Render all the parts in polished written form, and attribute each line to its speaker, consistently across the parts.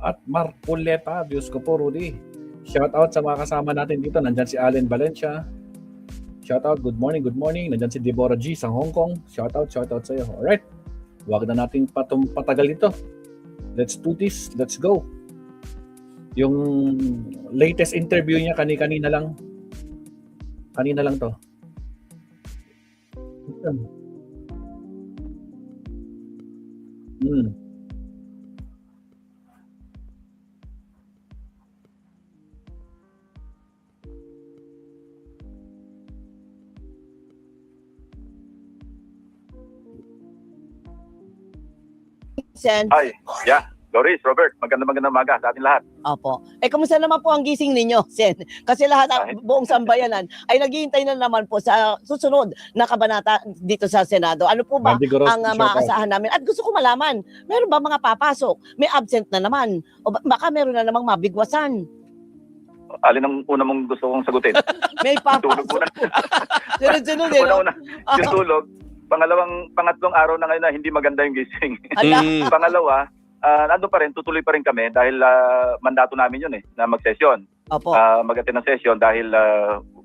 Speaker 1: at Marcoleta. Diyos ko po, Rudy. Shout out sa mga kasama natin dito. Nandyan si Allen Valencia. Shout out, good morning, good morning. Nandyan si Deborah G sa Hong Kong. Shout out sa iyo. Alright, huwag na nating patagal ito. Let's do this, let's go. Yung latest interview niya kanina lang. Kanina lang to.
Speaker 2: Sen.
Speaker 3: Hi, yeah. Doris, Robert, magandang umaga sa ating lahat.
Speaker 2: Opo. Kamusta naman po ang gising ninyo, Sen? Kasi lahat ng buong sambayanan ay naghihintay na naman po sa susunod na kabanata dito sa Senado. Ano po ba ang maaasahan namin? At gusto ko malaman, meron ba mga papasok? May absent na naman? O baka meron na namang mabigwasan?
Speaker 3: Alin ang una mong gusto kong sagutin?
Speaker 2: May papasok.
Speaker 3: Tulog muna.
Speaker 2: Sunod-sunod eh.
Speaker 3: Una, yung tulog. Pangatlong araw na ngayon na hindi maganda yung gising. Pangalawa, nandun pa rin, tutuloy pa rin kami dahil mandato namin yun na mag-session. Mag-attend ng session dahil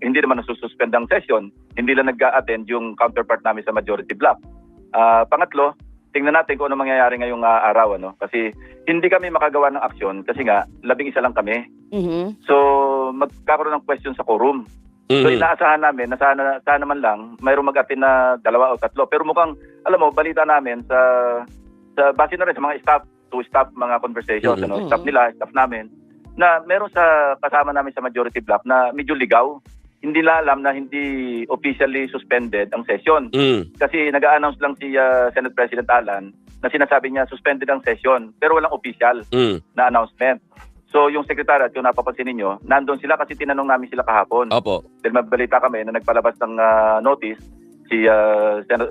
Speaker 3: hindi naman nasususpend ang session. Hindi lang nag-attend yung counterpart namin sa majority block. Pangatlo, tingnan natin kung ano mangyayari ngayong araw. Kasi hindi kami makagawa ng aksyon kasi nga, 11 lang kami. So, magkakaroon ng question sa quorum. So inaasahan namin na sana man lang mayroong mag-attend na 2 o 3. Pero mukhang, alam mo, balita namin sa base na rin sa mga staff to staff mga conversations, staff nila, staff namin, na meron sa kasama namin sa majority block na medyo ligaw. Hindi na alam na hindi officially suspended ang session. Kasi nag-a-announce lang si Senate President Alan na sinasabi niya suspended ang session pero walang official na announcement. So yung secretary, at kung napapansin ninyo, nandun sila kasi tinanong namin sila kahapon.
Speaker 4: Opo.
Speaker 3: Dahil mabalita kami na nagpalabas ng notice si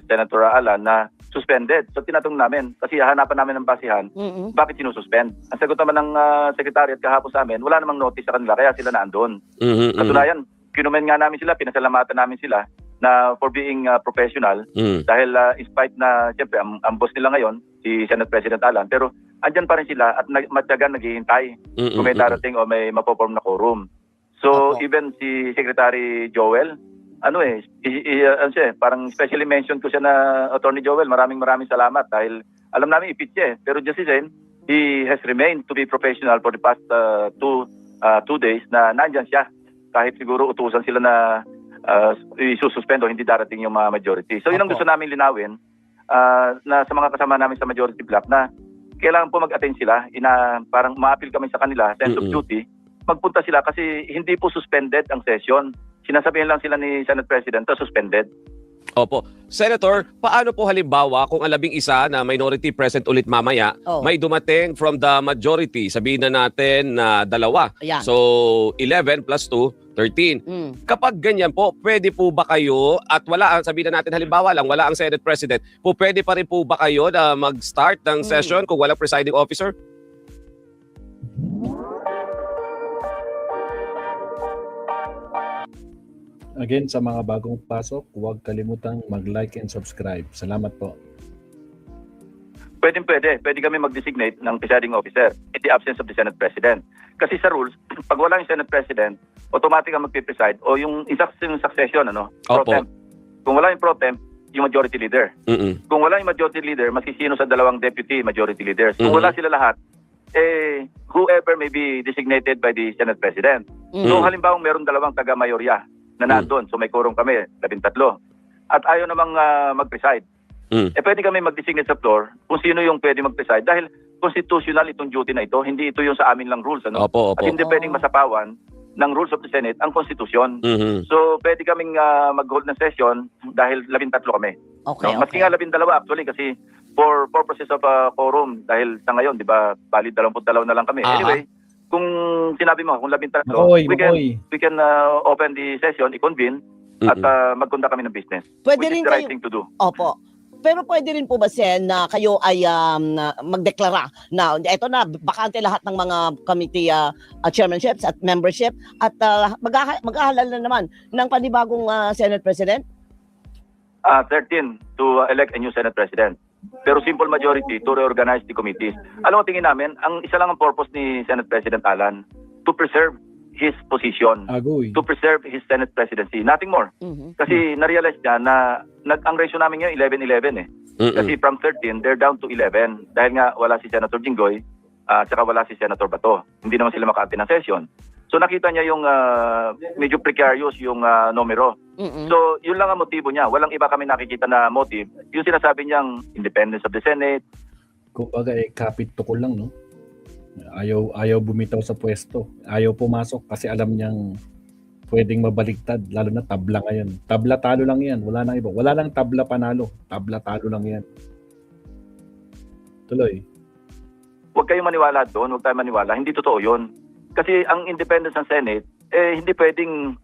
Speaker 3: Senator Alan na suspended. So tinatanong namin, kasi hanapan namin ng basihan, bakit sinususpend? Ang sagot naman ng secretary at kahapon sa amin, wala namang notice sa kanila, kaya sila naandun. Katunayan, kinumen nga namin sila, pinasalamatan namin sila na for being professional dahil in spite na, siyempre, ang boss nila ngayon, si Senate President Alan, pero andyan pa rin sila at matyagan naghihintay kung may darating o may mapoform na quorum. So even si Secretary Joel, parang specially mentioned ko siya na Attorney Joel, maraming salamat dahil alam namin ipit siya pero just the same, he has remained to be professional for the past 2 days na nandyan siya kahit siguro utusan sila na isususpend o hindi darating yung mga majority. So yun ang gusto namin linawin na sa mga kasama namin sa majority block na kailangan po mag-attend sila, parang ma-appeal kami sa kanila, sense of duty, magpunta sila kasi hindi po suspended ang session. Sinasabihin lang sila ni Senate President na suspended.
Speaker 4: Opo. Senator, paano po halimbawa kung ang 11 na minority present ulit mamaya, may dumating from the majority, sabihin na natin na 2.
Speaker 2: Ayan.
Speaker 4: So, 11 plus 2, 13. Kapag ganyan po, pwede po ba kayo, at wala, sabihin na natin halimbawa lang, wala ang Senate President, pwede pa rin po ba kayo na mag-start ng session kung walang presiding officer?
Speaker 1: Again, sa mga bagong pasok, huwag kalimutang mag-like and subscribe. Salamat po.
Speaker 3: Pwede kami mag-designate ng presiding officer in the absence of the Senate President. Kasi sa rules, pag wala yung Senate President, automatic ang magpipreside o yung succession, pro temp. Kung wala yung pro temp, yung majority leader. Kung wala yung majority leader, maski sino sa 2 deputy majority leaders. Kung wala sila lahat, whoever may be designated by the Senate President. So halimbawa meron 2 taga-mayorya na nandun. So may quorum kami, 13. At ayaw namang mag-preside. Pwede kami mag-designate sa floor kung sino yung pwede mag-preside dahil constitutional itong duty na ito. Hindi ito yung sa amin lang rules. At hindi pwedeng masapawan ng rules of the Senate ang konstitusyon. So pwede kaming mag-hold ng session dahil 13 kami. Maski nga 12 actually kasi for purposes of quorum dahil sa ngayon, di ba, valid 22 na lang kami. Anyway, kung sinabi mo, kung 13, we can open the session, i-convene, at magkunda kami ng business.
Speaker 2: Pwede
Speaker 3: which
Speaker 2: rin
Speaker 3: is the right
Speaker 2: kayo,
Speaker 3: thing to do.
Speaker 2: Opo. Pero pwede rin po ba, Sen, na kayo ay magdeklara na ito na, bakante lahat ng mga committee chairmanships at membership at mag-ahalal na naman ng panibagong Senate President?
Speaker 3: 13 to elect a new Senate President. pero simple majority to reorganize the committees. Alam mo, tingin namin, ang isa lang ang purpose ni Senate President Alan, to preserve his position, to preserve his Senate presidency. Nothing more. Kasi na-realize niya na ang ratio namin ngayon 11-11 eh. Kasi from 13, they're down to 11. Dahil nga wala si Senator Jinggoy, saka wala si Senator Bato. Hindi naman sila maka-attend ng session. So nakita niya yung medyo precarious yung numero. So yun lang ang motibo niya. Walang iba kami nakikita na motive. Yung sinasabi niyang independence of the Senate.
Speaker 1: Kumbaga kapit tukol lang, no? Ayaw bumitaw sa pwesto. Ayaw pumasok kasi alam niyang pwedeng mabaligtad. Lalo na tabla ngayon. Tabla talo lang yan. Wala nang iba. Wala nang tabla panalo. Tabla talo lang yan. Tuloy.
Speaker 3: Huwag kayong maniwala doon. Huwag tayong maniwala. Hindi totoo yun. Kasi ang independence ng Senate, hindi pwedeng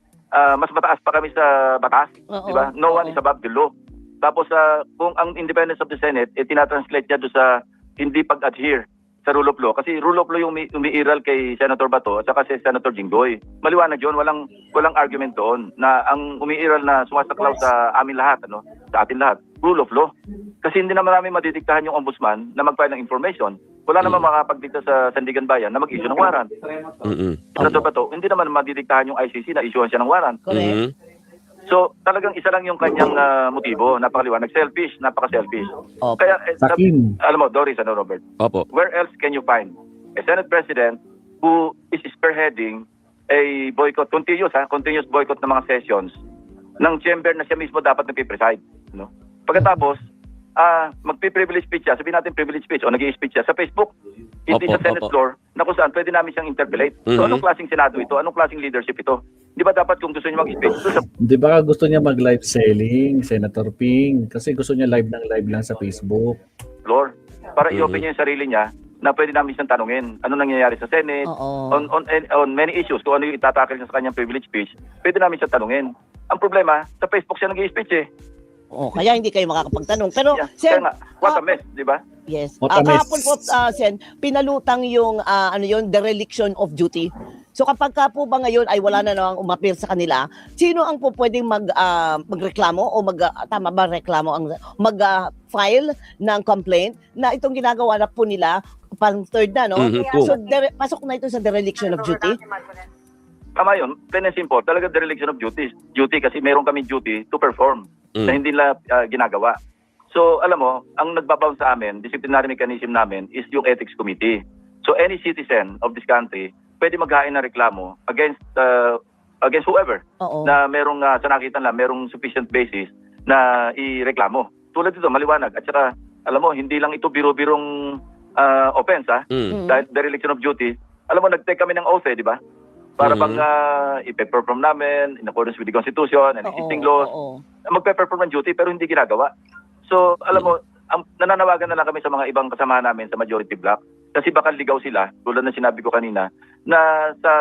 Speaker 3: mas mataas pa kami sa batas. Diba? No one is above the law. Tapos kung ang independence of the Senate, tinatranslate niya doon sa hindi pag-adhere sa rule of law. Kasi rule of law yung umiiral kay Senator Bato at saka si Senator Jinggoy. Maliwanag yun, walang argument doon na ang umiiral na sumasaklaw sa amin lahat, sa atin lahat, rule of law. Kasi hindi naman namin madidiktahan yung ombudsman na mag-file ng information. Wala naman makakapagdikta sa Sandigan Bayan na mag-issue ng warrant. Senator Bato, hindi naman madidiktahan yung ICC na issuehan siya ng warrant. So, talagang isa lang yung kanyang motibo. Napakaliwanag. Selfish, napaka-selfish. Kaya, alam mo, Doris, Robert?
Speaker 4: Opo.
Speaker 3: Where else can you find a Senate President who is spearheading a boycott, continuous boycott ng mga sessions ng chamber na siya mismo dapat nagpipreside? Pagkatapos, magpi-privilege speech siya, sabihin natin privilege speech o nag-i-speech siya sa Facebook, hindi sa Senate floor, na kung saan pwede namin siyang interpellate. So anong klaseng Senado ito? Anong klaseng leadership ito? Di ba dapat kung gusto niya mag-speech?
Speaker 1: Di ba gusto niya mag-live selling, Senator Ping? Kasi gusto niya live lang sa Facebook.
Speaker 3: Floor. Para i-open niya yung sarili niya na pwede namin siyang tanungin. Ano nangyayari sa Senate? On many issues. Kung ano yung itatakil niya sa kanyang privilege speech, pwede namin siyang tanungin. Ang problema, sa Facebook siya nag-i-speech eh.
Speaker 2: Kaya hindi kayo makakapagtanong. Pero, Sen,
Speaker 3: what a mess, di ba?
Speaker 2: Yes. Kahapon po, Sen, pinalutang yung, dereliction of duty. So kapag ka po ba ngayon ay wala na namang umapir sa kanila, sino ang po pwedeng magreklamo o tama ba reklamo, mag-file ng complaint na itong ginagawa na po nila pang third na, no? So pasok na ito sa dereliction of duty?
Speaker 3: Tama yun. Plain and simple. Talaga dereliction of duty. Duty kasi meron kami duty to perform na hindi nila ginagawa. So, alam mo, ang nagbabound sa amin, disciplinary mechanism namin is yung ethics committee. So, any citizen of this country pwede maghain ng reklamo against whoever na merong, sa nakita lang, merong sufficient basis na ireklamo. Tulad dito, maliwanag. At saka, alam mo, hindi lang ito biro-birong offense, dahil dereliction of duty. Alam mo, nag-take kami ng oath, di ba? Para bang i-perform namin in accordance with the Constitution and existing laws. Mag-perform ng duty pero hindi ginagawa. So, alam mo, nananawagan na lang kami sa mga ibang kasama namin sa majority block kasi baka ligaw sila, tulad na sinabi ko kanina, na sa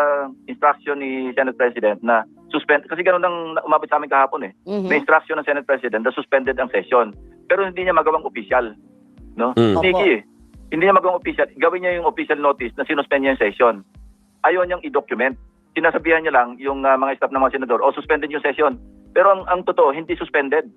Speaker 3: instruction ni Senate President na suspend, kasi gano'n ang umabot sa amin kahapon eh. May instruction ng Senate President na suspended ang session pero hindi niya magawang official. No? Nikki, hindi niya magawang official. Gawin niya yung official notice na sinuspend niya yung session. Ayaw niyang i-document. Sinasabihan niya lang yung mga staff ng mga senador, suspended yung session. Pero ang totoo, hindi suspended.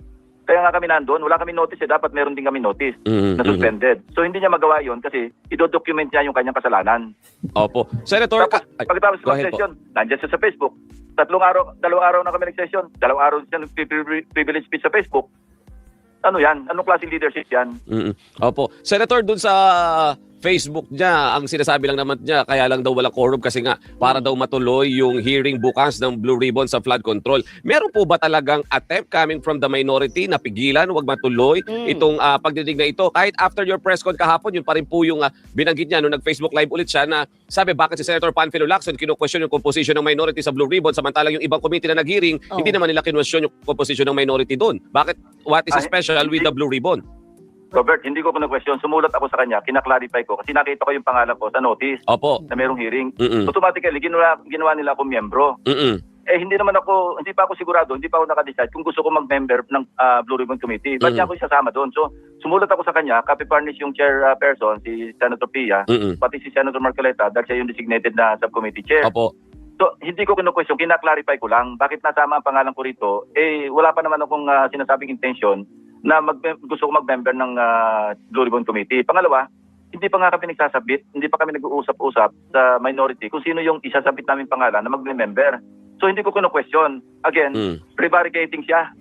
Speaker 3: Kaya nga kami nandun, wala kami notice dapat meron din kami notice na suspended. So hindi niya magawa yun kasi i-document niya yung kanyang kasalanan.
Speaker 4: Opo. Senator,
Speaker 3: pagkatapos ng session, nandiyan siya sa Facebook. Dalawang araw na kami nag-session. 2 araw siya nag-privilege speech sa Facebook. Ano yan? Anong klaseng leadership yan?
Speaker 4: Opo. Senator, dun sa Facebook niya, ang sinasabi lang naman niya, kaya lang daw walang quorum kasi nga para daw matuloy yung hearing bukas ng Blue Ribbon sa flood control. Meron po ba talagang attempt coming from the minority na pigilan, wag matuloy itong pagdidig na ito? Kahit after your press con kahapon, yun pa rin po yung binanggit niya nung nag-Facebook live ulit siya na sabi bakit si Senator Panfilo Lacson kinu-question yung composition ng minority sa Blue Ribbon samantalang yung ibang committee na nag-hearing, hindi naman nila kinu-question yung composition ng minority doon. Bakit? What is special with the Blue Ribbon?
Speaker 3: Robert, hindi ko question. Sumulat ako sa kanya, kinaklarify ko kasi nakita ko yung pangalan ko sa notice na merong hearing. Automatically, ginawa nila ako miyembro. Hindi pa ako sigurado, hindi pa ako nakadecide kung gusto ko mag-member ng Blue Ribbon Committee. Ba't niya ako isasama doon? So, sumulat ako sa kanya, copy-furnish yung chairperson, si Senator Pia, pati si Senator Marcoleta, dahil siya yung designated na subcommittee chair. So, hindi ko kinaklarify ko lang. Bakit nasama ang pangalan ko rito? Wala pa naman akong sinasabing intention na gusto ko mag-member ng Blue Ribbon Committee. Pangalawa, hindi pa nga kami nagsasabit, hindi pa kami nag-uusap-usap sa minority kung sino yung isasabit namin pangalan na mag-member. So hindi ko question. Again, prevaricating siya.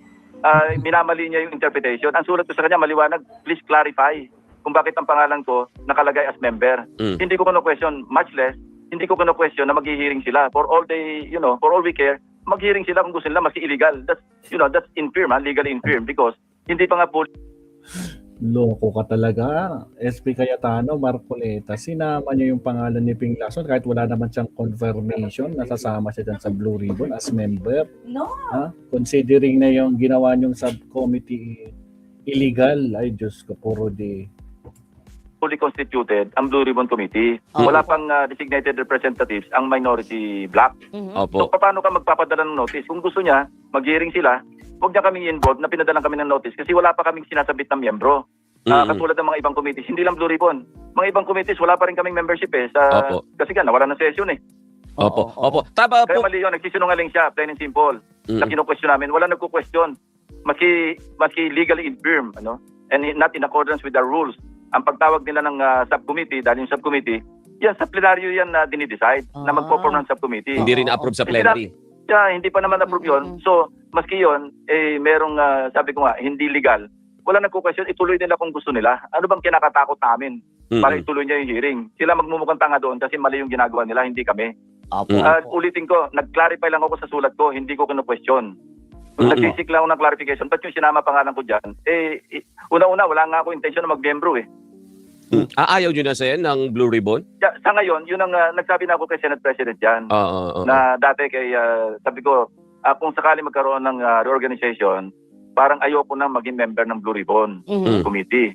Speaker 3: Minamali niya yung interpretation. Ang sulat ko sa kanya, maliwanag, please clarify kung bakit ang pangalan ko nakalagay as member. Hindi ko question, much less, hindi ko question na mag-hearing sila. For all we care, mag-hearing sila kung gusto nila, maski illegal. That's infirm, legally infirm, because hindi pa nga po.
Speaker 1: Loko ka talaga. SP Cayetano, Marcoleta, sinama niya yung pangalan ni Ping Lacson kahit wala naman siyang confirmation, nasasama siya dyan sa Blue Ribbon as member.
Speaker 2: No.
Speaker 1: Considering na yung ginawa niyong subcommittee illegal, ay Diyos ko, puro di.
Speaker 3: Fully constituted ang Blue Ribbon Committee. Wala pang designated representatives ang minority bloc. So paano ka magpapadala ng notice? Kung gusto niya, mag-hearing sila, huwag niya kami involved na pinadalan kami ng notice kasi wala pa kaming sinasabit ng miyembro. Katulad ng mga ibang committees, hindi lang Blue Ribbon. Mga ibang committees, wala pa rin kaming membership kasi nga, nawala ng session eh.
Speaker 4: Opo. Tama
Speaker 3: Kaya
Speaker 4: po.
Speaker 3: mali yun, nagsisinungaling siya, plain and simple. Na kinu-question namin, wala nagku-question. Maski legally infirm, and not in accordance with the rules. Ang pagtawag nila ng subcommittee, dahil yung subcommittee, yan sa plenaryo yan na dinidecide na magpo-form ng subcommittee.
Speaker 4: Hindi rin approve sa plenary.
Speaker 3: Hindi pa naman approve yun. So, maski yun, merong, sabi ko nga, hindi legal. Wala nagko-question, ituloy nila kung gusto nila. Ano bang kinakatakot namin para ituloy niya yung hearing? Sila magmumukhang tanga doon kasi mali yung ginagawa nila, hindi kami. Ulitin ko, nag-clarify lang ako sa sulat ko, hindi ko kino-question. Kung nag-basic lang ako ng clarification, ba't yung sinama pangalan ko dyan? Una-una, wala nga ako intensyon na mag-membro eh.
Speaker 4: Ayaw nyo na Sen ng Blue Ribbon?
Speaker 3: Sa ngayon, yun ang nagsabi na ako kay Senate President dyan. Na dati kay, sabi ko, kung sakali magkaroon ng reorganization, parang ayoko na maging member ng Blue Ribbon Committee.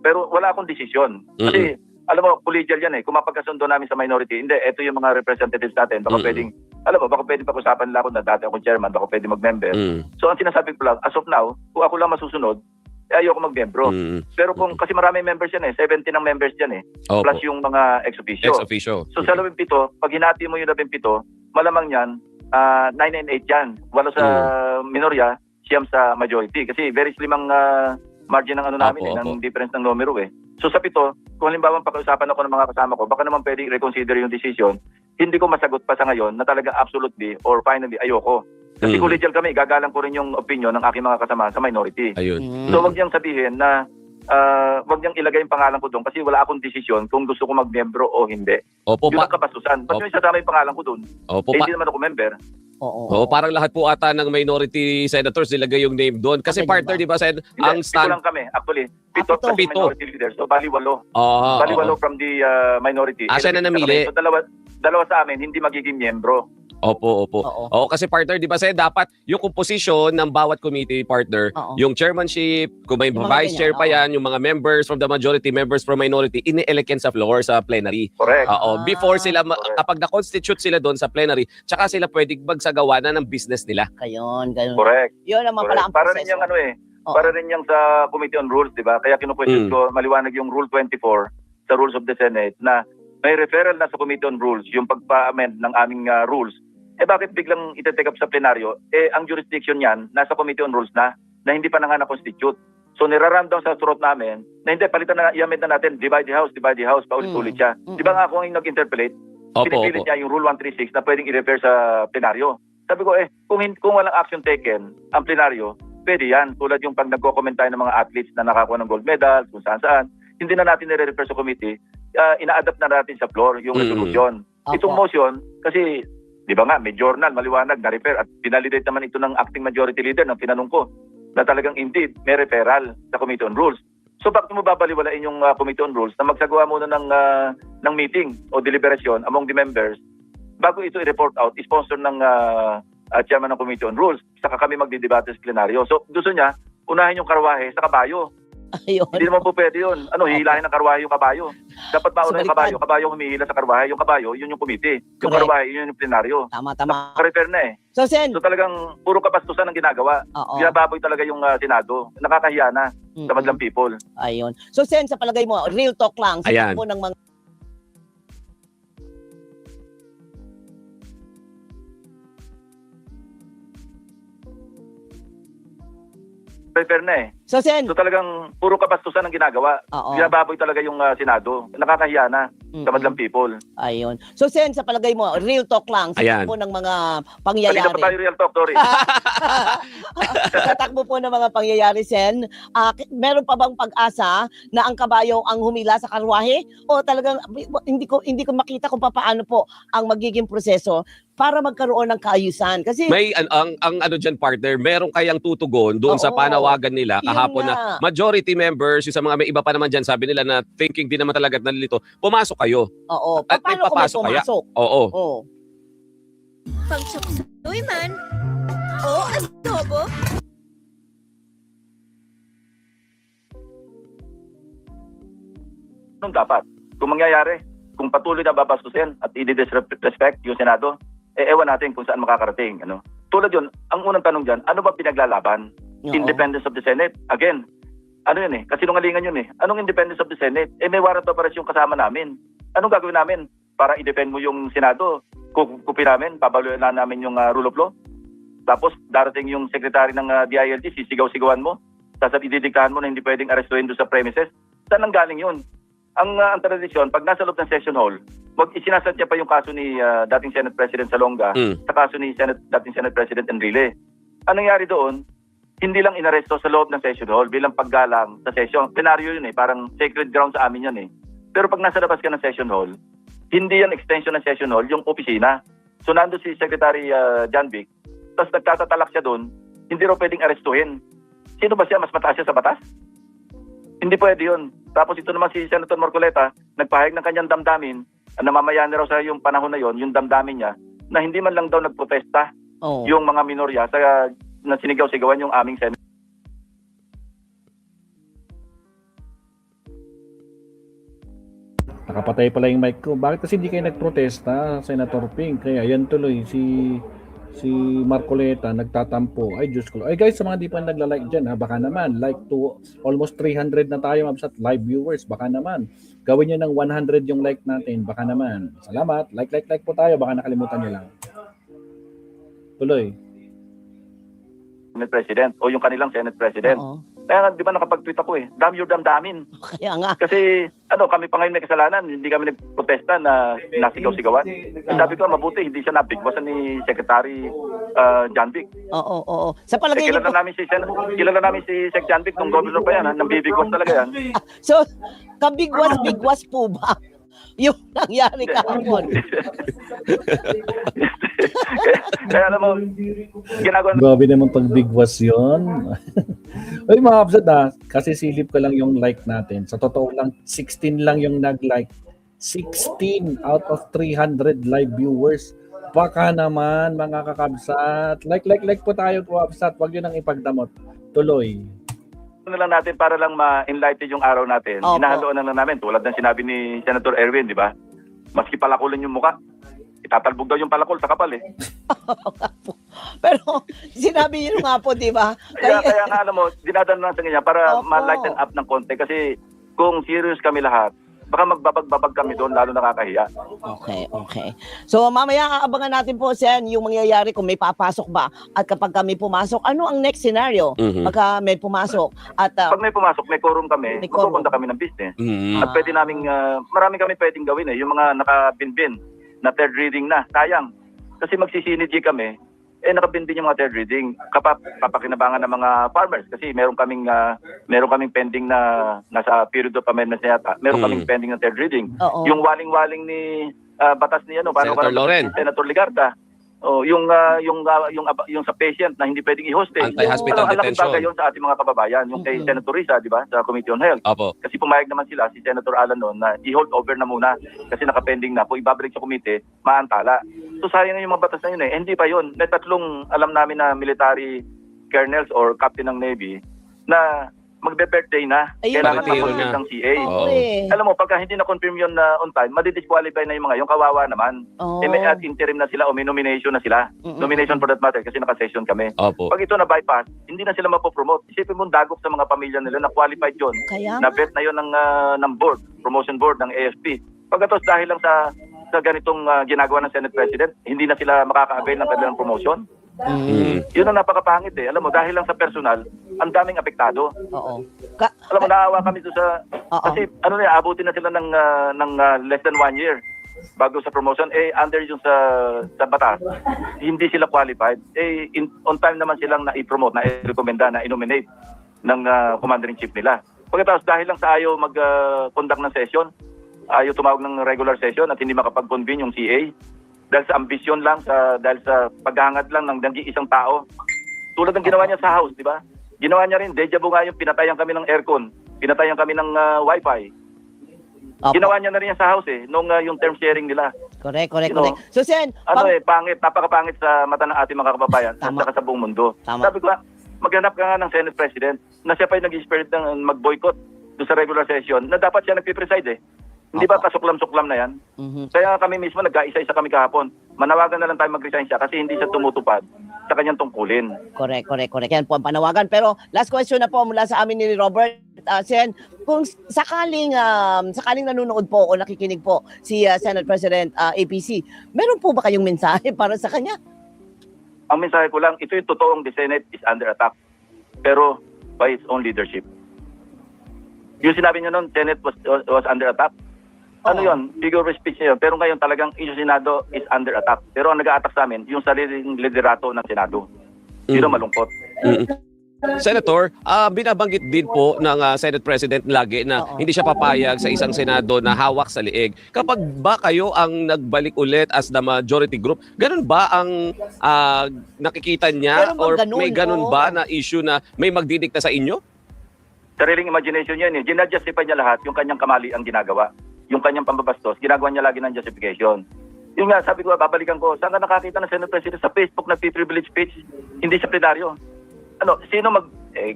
Speaker 3: Pero wala akong desisyon. Kasi, alam mo, collegial yan eh. Kung mapagkasundo namin sa minority, hindi, ito yung mga representatives natin. Baka pwedeng, baka pwedeng pag-usapan nila ako na dati akong chairman, baka pwedeng mag-member. So, ang sinasabi ko lang, as of now, kung ako lang masusunod, ayoko mag-membro. Pero kung, kasi maraming members yan eh, 70 ng members yan eh. Plus yung mga ex-officio. So, sa 17, pag hinati mo yung 17, malamang yan, 9 and 8 yan. 8 sa minorya, 9 sa majority. Kasi very slim ang margin ng namin ng difference ng numero eh. So sa 7, kung halimbawa pag-usapan ako ng mga kasama ko, baka naman pwede reconsider yung decision. Hindi ko masagot pa sa ngayon na talaga absolutely or finally ayoko. Kasi collegial kami, gagalang ko rin yung opinion ng aking mga kasama sa minority. So wag niyang sabihin na wag niyang ilagay yung pangalan ko doon kasi wala akong desisyon kung gusto ko mag-membro o hindi. Yun ang kabastusan. Ba't yung isasama yung pangalan ko doon? Hindi naman ako member.
Speaker 4: Parang lahat po ata ng minority senators nilagay yung name doon. Kasi partner, di ba, Sen? Ang
Speaker 3: stand... lang kami. Actually, 7 minority leaders. So, bali 8. Bali 8 from the minority.
Speaker 4: Siya na namili.
Speaker 3: So, dalawa sa amin, hindi magiging miyembro.
Speaker 4: Opo. Kasi partner, di ba, Sen, dapat yung composition ng bawat committee partner, yung chairmanship, kung may vice chair pa yan, yung mga members from the majority, members from minority, ini-elect yan sa floor, sa plenary.
Speaker 3: Correct.
Speaker 4: Before sila, kapag na-constitute sila doon sa plenary, tsaka sila pwedeng magsagawa na ng business nila.
Speaker 2: Gayon.
Speaker 3: Correct.
Speaker 2: Yun naman pala ang
Speaker 3: para rin yung para rin yung sa Committee on Rules, di ba? Kaya kinu-question ko, maliwanag yung Rule 24 sa Rules of the Senate na may referral na sa Committee on Rules yung pagpa-amend ng aming rules. Bakit biglang ite-take up sa plenaryo? Ang jurisdiction niyan, nasa Committee on Rules na hindi pa na nga na-constitute. So, niraramdaw sa surat namin na hindi, palitan na, i-amend na natin, divide the house, paulit-ulit siya. Di ba nga ako yung nag-interpolate? Pinipilit niya yung Rule 136 na pwedeng i-refer sa plenaryo. Sabi ko, kung walang action taken ang plenaryo, pwede yan. Tulad yung pag nagko-comment tayo ng mga athletes na nakakuha ng gold medal, kung saan-saan, hindi na natin nire-refer sa committee, ina-adapt na natin sa floor yung resolution. Itong motion, kasi di ba nga, may journal, maliwanag, na-refer at pinalidate naman ito ng acting majority leader ng tinanong ko na talagang indeed may referral sa Committee on Rules. So bakit mo babaliwalain yung Committee on Rules na magsagawa muna ng meeting o deliberation among the members bago ito i-report out, sponsor ng chairman ng Committee on Rules, saka kami magdidebate sa plenaryo. So gusto niya, unahin yung karwahe sa kabayo.
Speaker 2: Ayun.
Speaker 3: Hindi naman po pwede yun. Hihilahin ng karwahe yung kabayo. Dapat mauna yung kabayo. Kabayo humihila sa karwahe. Yung kabayo, yun yung committee. Yung karwahe, yun yung plenaryo.
Speaker 2: Tama.
Speaker 3: Naka-refer na eh.
Speaker 2: So, Sen.
Speaker 3: So talagang puro kapastusan ang ginagawa. Binababoy talaga yung Senado. Nakakahiya na sa madlang people.
Speaker 2: Ayun. So, Sen, sa palagay mo, real talk lang.
Speaker 4: Ayan.
Speaker 2: Mo ng mga
Speaker 3: Refer na eh.
Speaker 2: So, Sen,
Speaker 3: So talagang puro kabastusan ang ginagawa.
Speaker 2: oo.
Speaker 3: Binababoy talaga yung Senado. Nakakahiya na sa madlang people.
Speaker 2: Ayun. So, Sen, sa palagay mo, real talk lang sa
Speaker 4: Ayan.
Speaker 2: takbo ng mga
Speaker 3: Kanina
Speaker 2: pangyayari.
Speaker 3: pa tayo real talk, sorry.
Speaker 2: Sa takbo po ng mga pangyayari, Sen, meron pa bang pag-asa na ang kabayo ang humila sa karwahe? O talagang hindi ko makita kung paano po ang magiging proseso para magkaroon ng kaayusan? Kasi
Speaker 4: May ang ano diyan, partner, meron kayang tutugon doon sa
Speaker 2: Oo.
Speaker 4: panawagan nila
Speaker 2: Yun
Speaker 4: kahapon
Speaker 2: nga.
Speaker 4: na majority members, yung sa mga may iba pa naman diyan, sabi nila na thinking din naman talaga at nalilito, pumasok kayo.
Speaker 2: oo,
Speaker 4: At may
Speaker 2: paano kung may
Speaker 4: papasok kaya?
Speaker 2: pumasok?
Speaker 4: Oo.
Speaker 2: Oo.
Speaker 5: Pag chopsuey man o adobo,
Speaker 3: Anong dapat? Kung mangyayari, kung patuloy na babastusin at i-disrespect yung Senado, ewan natin kung saan makakarating. Ano? Tulad yun, ang unang tanong dyan, ano ba pinaglalaban?
Speaker 2: Oo.
Speaker 3: Independence of the Senate. Again, ano yun eh, kasinungalingan yun eh. Anong independence of the Senate? May warrant of arrest yung kasama namin. Anong gagawin namin para i-defend mo yung Senado? Kukupi namin, babaluin na namin yung rule of law. Tapos darating yung secretary ng DILG, sisigaw-sigawan mo. Ididiktahan mo na hindi pwedeng arrestuhin doon sa premises. Saan ang galing yun? Ang tradisyon, pag nasa loob ng session hall, isinasadya pa yung kaso ni dating Senate President Salonga sa kaso ni dating Senate President Enrile. Anong nangyari doon? Hindi lang inaresto sa loob ng session hall bilang paggalang sa session. Senaryo yun eh, parang sacred ground sa amin yan eh. Pero pag nasa labas ka ng session hall, hindi yan extension ng session hall, yung opisina. So nando si Secretary John Vic, tapos nagtatatalak siya doon, hindi raw pwedeng arestuhin. Sino ba siya? Mas mataas siya sa batas? Hindi pwede yun. Tapos ito naman si Senator Marcoleta, nagpahayag ng kanyang damdamin, namamayan raw sa yung panahon na yon, yung damdamin niya, na hindi man lang daw nagprotesta
Speaker 2: Oo.
Speaker 3: yung mga minorya sa na sinigaw-sigawan yung aming Senate.
Speaker 1: Nakapatay pala yung mic ko. Bakit kasi hindi kayo nagprotesta, Senator Ping? Kaya yan tuloy, si Marcoleta nagtatampo. Ay, Diyos ko. Ay guys, sa mga di pa nagla-like dyan, ha, baka naman, like to almost 300 na tayo, mabsat live viewers, baka naman. Gawin nyo ng 100 yung like natin, baka naman. Salamat. Like po tayo, baka nakalimutan nyo lang. Tuloy.
Speaker 3: Senate President o yung kanilang Senate President.
Speaker 2: Oo.
Speaker 3: Kaya nga, di ba nakapag-tweet ako eh, damn your damdamin.
Speaker 2: Kaya nga.
Speaker 3: Kasi kami pa ngayon may kasalanan, hindi kami nagprotesta na nasigaw-sigawan. Sabi ko, mabuti, hindi siya nabigwasan ni Secretary John Vic.
Speaker 2: Oo. Sa palagay niyo po,
Speaker 3: Kilala namin si Sec John Vic, nung governor pa yan, nambibigwas talaga yan.
Speaker 2: so, kabigwas-bigwas po ba yung nangyari kahapon?
Speaker 3: Kaya alam mo, ginagawa
Speaker 1: Grabe naman pag bigwas yun. Ay mga kapsat kasi silip ko lang yung like natin. Sa totoo lang, 16 lang yung nag-like. 16 out of 300 live viewers. Baka naman mga kakabsat. Like po tayo kakabsat. Huwag yun ang ipagdamot. Tuloy.
Speaker 3: na lang natin para lang ma-enlighten yung araw natin.
Speaker 2: Opo.
Speaker 3: Hinahaloan na lang namin tulad ng sinabi ni Senator Erwin, di ba? Maski palakulin yung muka, itatalbog daw yung palakol sa kapal eh.
Speaker 2: Pero sinabi niyo nga po, di ba?
Speaker 3: Kaya nga alam mo, dinadaan lang sa kanya para
Speaker 2: Opo.
Speaker 3: ma-lighten up ng konti kasi kung serious kami lahat, baka magbabag-babag kami doon, lalo nakakahiya.
Speaker 2: Okay. So mamaya aabangan natin po Sen yung mangyayari kung may papasok ba at kapag kami pumasok, ano ang next scenario? Pagka may pumasok at
Speaker 3: Pag may pumasok, may quorum kami,
Speaker 2: May quorum.
Speaker 3: magpupunta kami ng business.
Speaker 4: Mhm.
Speaker 3: At pwede naming, marami kami pwedeng gawin eh. Yung mga nakabinbin na third reading na, sayang. Kasi magsisinidji kami, nakabinbin yung mga third reading. Papakinabangan ng mga farmers kasi meron kaming pending na nasa period of amendments na yata. Meron kaming pending na third reading.
Speaker 2: Oo.
Speaker 3: Yung waling-waling ni batas ni
Speaker 4: Senator Loren.
Speaker 3: Senator Ligarda. Oh, yung sa patient na hindi pwedeng i-hostage.
Speaker 4: Anti-hospital
Speaker 3: Malaking
Speaker 4: detention.
Speaker 3: bagay yun sa ating mga kababayan. Yung kay Senator Risa, di ba, sa Committee on Health.
Speaker 4: Opo.
Speaker 3: Kasi pumayag naman sila, si Senator Alan noon, na i-hold over na muna. Kasi nakapending na. Kung ibabalik sa komite, maantala. So sayang na yung mga batas na yun eh. Hindi pa yun. May tatlong alam namin na military colonels or captain ng Navy na magbe-birthday na.
Speaker 2: Ayun.
Speaker 3: Kailangan
Speaker 4: Retiro
Speaker 3: ma-confirm
Speaker 4: na.
Speaker 3: ng CA.
Speaker 4: Oo.
Speaker 3: Alam mo, pagka hindi na-confirm yun na on time, madidisqualify na yung mga yung kawawa naman. May at interim na sila o may nomination na sila. Nomination for that matter kasi naka-session kami.
Speaker 4: Opo.
Speaker 3: Pag ito na-bypass, hindi na sila mapopromote. Isipin mo dagok sa mga pamilya nila na qualified yun.
Speaker 2: Kaya
Speaker 3: Na-vet na yun ng board, promotion board ng AFP. Pagkatos dahil lang sa ganitong ginagawa ng Senate President, hindi na sila makaka-avail ng kanilang promotion. Yun ang napakapangit eh. Alam mo, dahil lang sa personal, ang daming apektado.
Speaker 2: Oo.
Speaker 3: Alam mo, naawa kami doon sa... Kasi abutin na sila ng less than 1 year bago sa promotion. Under yung sa batas, hindi sila qualified. On time naman silang na-promote, na-recommenda, na-nominate ng commander-in-chief nila. Pagkatapos dahil lang sa ayaw mag-conduct ng session, ayaw tumawag ng regular session at hindi makapag-convene yung CA, dahil sa ambisyon lang, dahil sa paghangad lang ng isang tao. Tulad ng ginawa niya sa House, di ba? Ginawa niya rin, deja vu nga yung pinatayan kami ng aircon, pinatayan kami ng wifi. Ginawa niya na rin yan sa House nung yung term sharing nila.
Speaker 2: Correct. So, Sen,
Speaker 3: pangit, napakapangit sa mata ng ating mga kababayan at saka sa buong mundo. Sabi ko, maghanap ka nga ng Senate President na siya pa yung nag-spirit ng mag-boycott doon sa regular session na dapat siya nagpipreside Hindi ba pasuklam-suklam na yan? Kaya kami mismo nagkaisa-isa kami kahapon. Manawagan na lang tayo mag-resign siya kasi hindi siya tumutupad sa kanyang tungkulin.
Speaker 2: Correct. Yan po ang panawagan. Pero last question na po mula sa amin ni Robert. Sen, kung sakaling nanonood po o nakikinig po si Senate President APC, meron po ba kayong mensahe para sa kanya?
Speaker 3: Ang mensahe ko lang, ito yung totoong the Senate is under attack. Pero by its own leadership. Yung sinabi niyo noon, Senate was under attack. Ano yun? Figure of speech yun. Pero ngayon talagang yung Senado is under attack. Pero ang nag-a-attack sa amin, yung sariling liderato ng Senado. Yun ang malungkot.
Speaker 4: Senator, binabanggit din po ng Senate President lagi na hindi siya papayag sa isang Senado na hawak sa liig. Kapag ba kayo ang nagbalik ulit as the majority group, ganun ba ang nakikita niya? Or may ganun ba na issue na may magdidikta sa inyo?
Speaker 3: Sariling imagination yan Ginajustify niya lahat yung kanyang kamali ang ginagawa. Yung kanyang pambabastos, ginagawa niya lagi ng justification. Yung nga, sabi ko, babalikan ko, saan ka nakakita ng Senate President sa Facebook na privilege speech? Hindi sa plenaryo. Sino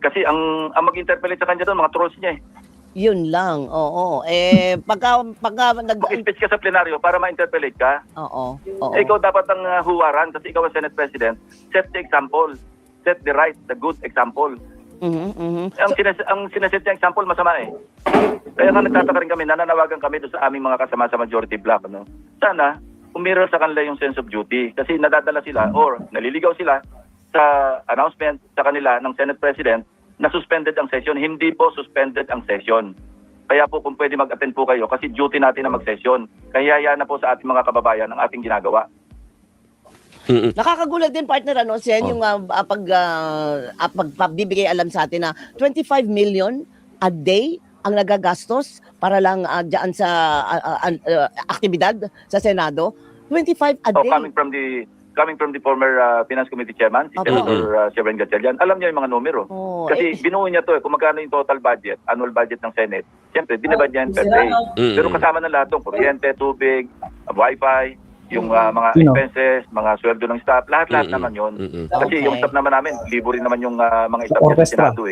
Speaker 3: kasi ang mag-interpellate sa kanya doon, mga trolls niya
Speaker 2: Yun lang, oo. Pagka
Speaker 3: Mag-speech ka sa plenaryo para ma-interpellate ka, ikaw dapat ang huwaran kasi ikaw ang Senate President. Set the example. Set the the good example. Ang sinaset niya example, masama Kaya nga nagtataka rin kami, nananawagan kami doon sa aming mga kasama sa majority block. Sana, umiral sa kanila yung sense of duty. Kasi nadadala sila or naliligaw sila sa announcement sa kanila ng Senate President na suspended ang session. Hindi po suspended ang session. Kaya po kung pwede mag-attend po kayo kasi duty natin na mag-session. Kaya na po sa ating mga kababayan ang ating ginagawa.
Speaker 2: Nakakagulat din partner Sen, yung pagbibigay alam sa atin na 25 million a day ang nagagastos para lang diyan sa aktibidad sa Senado. 25 a day.
Speaker 3: Coming from the former Finance Committee Chairman, si Senator Sebren Gatchalian, alam niya yung mga numero. Kasi binuo niya kung magkano yung total budget, annual budget ng Senate. Siyempre, dinabad niya yung per day. Pero kasama na lahat ng kuryente, tubig, wifi, yung mga expenses, mga sweldo ng staff, lahat-lahat naman yun. Kasi yung staff naman namin, libo rin naman yung mga staff sa Senado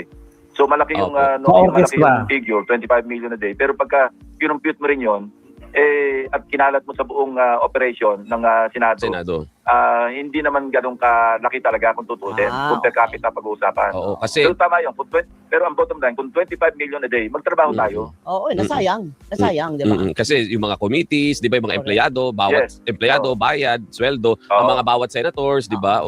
Speaker 3: So malaki yung malaki yung figure, 25 million a day. Pero pagka kinumpute mo rin yun, at kinalat mo sa buong operation ng Senado. Hindi naman ganun kalaki talaga kung tutusin. Kung per capita pag-uusapan.
Speaker 4: Kasi
Speaker 3: pero tama yun. Pero ang bottom line, kung 25 million a day, magtrabaho tayo.
Speaker 2: Nasayang, di ba?
Speaker 4: Kasi yung mga committees, di ba, yung mga empleyado, bawat empleyado, bayad, sweldo, ang mga bawat senators, di ba?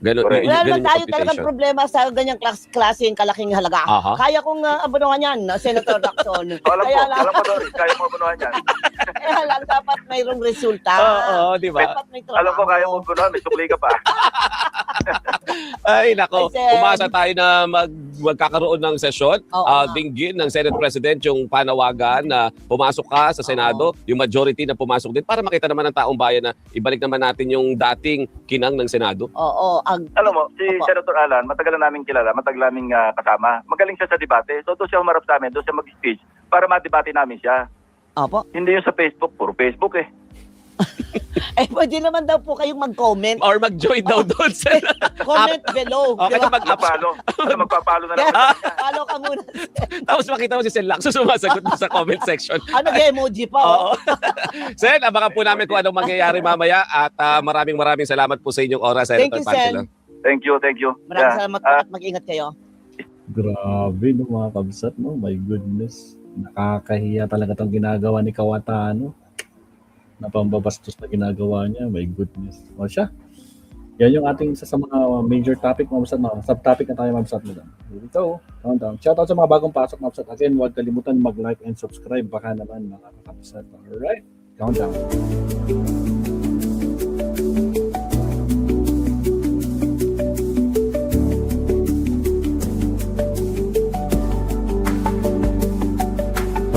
Speaker 4: Ganun,
Speaker 2: wala naman tayo talagang problema sa ganyang klaseng kalaking halaga. Kaya kong abunuhan yan, Senator Lacson.
Speaker 3: Alam ko doon, kaya mo abunuhan yan.
Speaker 2: Kaya lang dapat mayroong resulta.
Speaker 4: Di ba?
Speaker 3: Alam ko, kaya mo abunuhan, may sukli ka pa.
Speaker 4: Ay, nako. Umasa tayo na magkakaroon ng sesyon. Dinggin ng Senate President yung panawagan na pumasok ka sa Senado, yung majority na pumasok din para makita naman ng taong bayan na ibalik naman natin yung dating kinang ng Senado.
Speaker 3: Alam mo, si Senator Alan, matagal na namin kilala, matagal namin kasama. Magaling siya sa debate. So doon siya humarap sa amin, doon siya mag-speech para ma-debate namin siya. Hindi yung sa Facebook, puro Facebook
Speaker 2: pwede naman daw po kayong mag-comment.
Speaker 4: Or mag-join daw doon sa...
Speaker 2: Comment below.
Speaker 3: Magpapalo na lang.
Speaker 2: Follow ka muna.
Speaker 4: Tapos makita mo si Sen Lacson sumasagot sa comment section.
Speaker 2: Emoji pa.
Speaker 4: Sen, abangan po namin kung anong mangyayari mamaya at maraming salamat po sa inyong oras.
Speaker 2: Thank you, Sen.
Speaker 3: Thank you.
Speaker 2: Maraming salamat po at mag-ingat kayo.
Speaker 1: Grabe mga kabsat, my goodness. Nakakahiya talaga itong ginagawa ni Kawata, na pambabastos na ginagawa niya. My goodness. Siya. Yan yung ating isa sa mga major topic, mga subtopic na tayo mabsat mo doon. Here we go. Countdown. Shoutout sa mga bagong pasok mabsat. Again, huwag kalimutan mag-like and subscribe. Baka naman mga kakabsat. Alright. Countdown.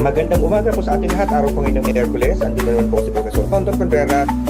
Speaker 6: Magandang umaga po sa ating lahat. Araw po ngayon ng Miyerkules. Andito naman po si Professor Tonton Contreras